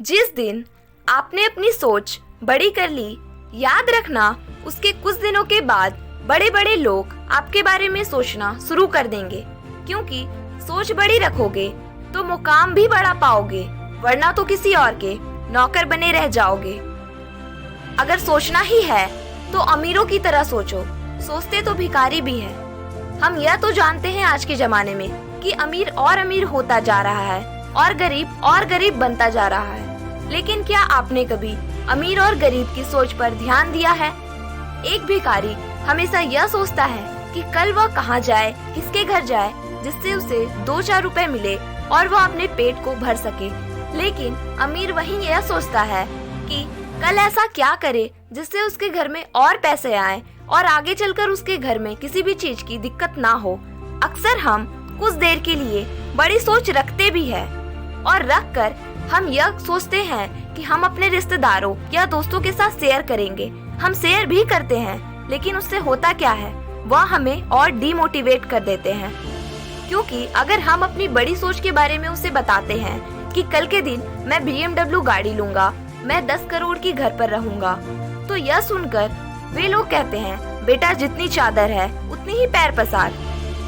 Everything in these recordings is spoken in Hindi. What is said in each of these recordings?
जिस दिन आपने अपनी सोच बड़ी कर ली, याद रखना उसके कुछ दिनों के बाद बड़े बड़े लोग आपके बारे में सोचना शुरू कर देंगे, क्योंकि सोच बड़ी रखोगे तो मुकाम भी बड़ा पाओगे, वरना तो किसी और के नौकर बने रह जाओगे। अगर सोचना ही है तो अमीरों की तरह सोचो, सोचते तो भिखारी भी है। हम यह तो जानते हैं आज के जमाने में कि अमीर और अमीर होता जा रहा है और गरीब बनता जा रहा है, लेकिन क्या आपने कभी अमीर और गरीब की सोच पर ध्यान दिया है? एक भिखारी हमेशा यह सोचता है कि कल वह कहाँ जाए, किसके घर जाए, जिससे उसे 2-4 रुपए मिले और वह अपने पेट को भर सके। लेकिन अमीर वही यह सोचता है कि कल ऐसा क्या करे जिससे उसके घर में और पैसे आए और आगे चलकर उसके घर में किसी भी चीज की दिक्कत ना हो। अक्सर हम कुछ देर के लिए बड़ी सोच रखते भी है और रख कर हम यह सोचते हैं कि हम अपने रिश्तेदारों या दोस्तों के साथ शेयर करेंगे। हम शेयर भी करते हैं, लेकिन उससे होता क्या है, वह हमें और डिमोटिवेट कर देते हैं। क्योंकि अगर हम अपनी बड़ी सोच के बारे में उसे बताते हैं कि कल के दिन मैं BMW गाड़ी लूंगा, मैं 10 करोड़ की घर पर रहूंगा, तो यह सुनकर वे लोग कहते हैं बेटा जितनी चादर है उतनी ही पैर पसार।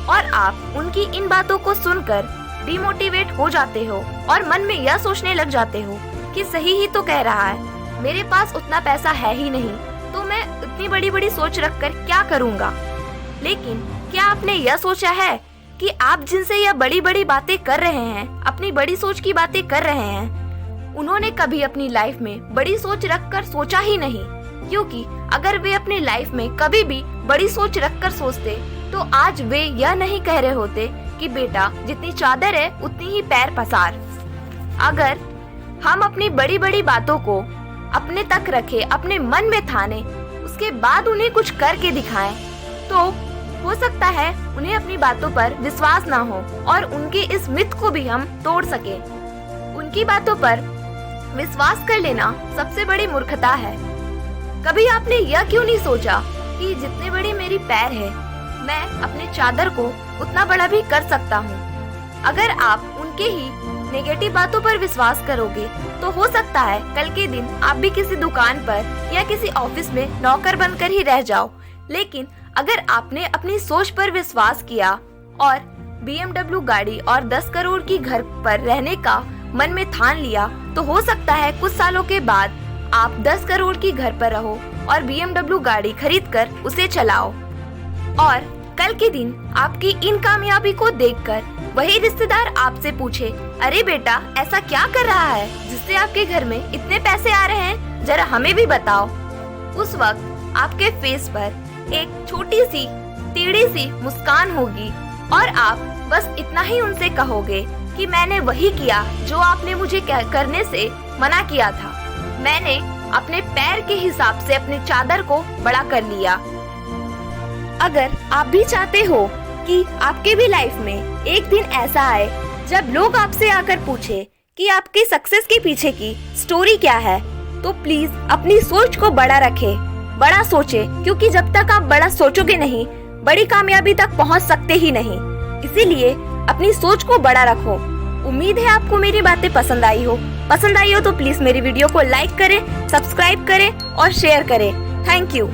और आप उनकी इन बातों को सुनकर डिमोटिवेट हो जाते हो और मन में यह सोचने लग जाते हो कि सही ही तो कह रहा है, मेरे पास उतना पैसा है ही नहीं, तो मैं इतनी बड़ी बड़ी सोच रखकर क्या करूँगा। लेकिन क्या आपने यह सोचा है कि आप जिनसे यह बड़ी बड़ी बातें कर रहे हैं, अपनी बड़ी सोच की बातें कर रहे हैं, उन्होंने कभी अपनी लाइफ में बड़ी सोच रखकर सोचा ही नहीं। क्योंकि अगर वे अपनी लाइफ में कभी भी बड़ी सोच रखकर सोचते तो आज वे यह नहीं कह रहे होते कि बेटा जितनी चादर है उतनी ही पैर पसार। अगर हम अपनी बड़ी बड़ी बातों को अपने तक रखे, अपने मन में ठाने, उसके बाद उन्हें कुछ करके दिखाएं, तो हो सकता है उन्हें अपनी बातों पर विश्वास ना हो और उनके इस मिथ को भी हम तोड़ सके। उनकी बातों पर विश्वास कर लेना सबसे बड़ी मूर्खता है। कभी आपने यह क्यों नहीं सोचा कि जितने बड़ी मेरी पैर है, मैं अपने चादर को उतना बड़ा भी कर सकता हूँ। अगर आप उनके ही नेगेटिव बातों पर विश्वास करोगे तो हो सकता है कल के दिन आप भी किसी दुकान पर या किसी ऑफिस में नौकर बनकर ही रह जाओ। लेकिन अगर आपने अपनी सोच पर विश्वास किया और BMW गाड़ी और 10 करोड़ की घर पर रहने का मन में ठान लिया, तो हो सकता है कुछ सालों के बाद आप 10 करोड़ की घर पर रहो और BMW गाड़ी खरीद कर उसे चलाओ। और कल के दिन आपकी इन कामयाबी को देखकर वही रिश्तेदार आपसे पूछे, अरे बेटा ऐसा क्या कर रहा है जिससे आपके घर में इतने पैसे आ रहे हैं, जरा हमें भी बताओ। उस वक्त आपके फेस पर एक छोटी सी टेढ़ी सी मुस्कान होगी और आप बस इतना ही उनसे कहोगे कि मैंने वही किया जो आपने मुझे करने से मना किया था। मैंने अपने पैर के हिसाब से अपने चादर को बड़ा कर लिया। अगर आप भी चाहते हो कि आपके भी लाइफ में एक दिन ऐसा आए जब लोग आपसे आकर पूछे कि आपके सक्सेस के पीछे की स्टोरी क्या है, तो प्लीज अपनी सोच को बड़ा रखें, बड़ा सोचे, क्योंकि जब तक आप बड़ा सोचोगे नहीं, बड़ी कामयाबी तक पहुंच सकते ही नहीं। इसीलिए अपनी सोच को बड़ा रखो। उम्मीद है आपको मेरी बातें पसंद आई हो तो प्लीज मेरी वीडियो को लाइक करें, सब्सक्राइब करें और शेयर करें। Thank you.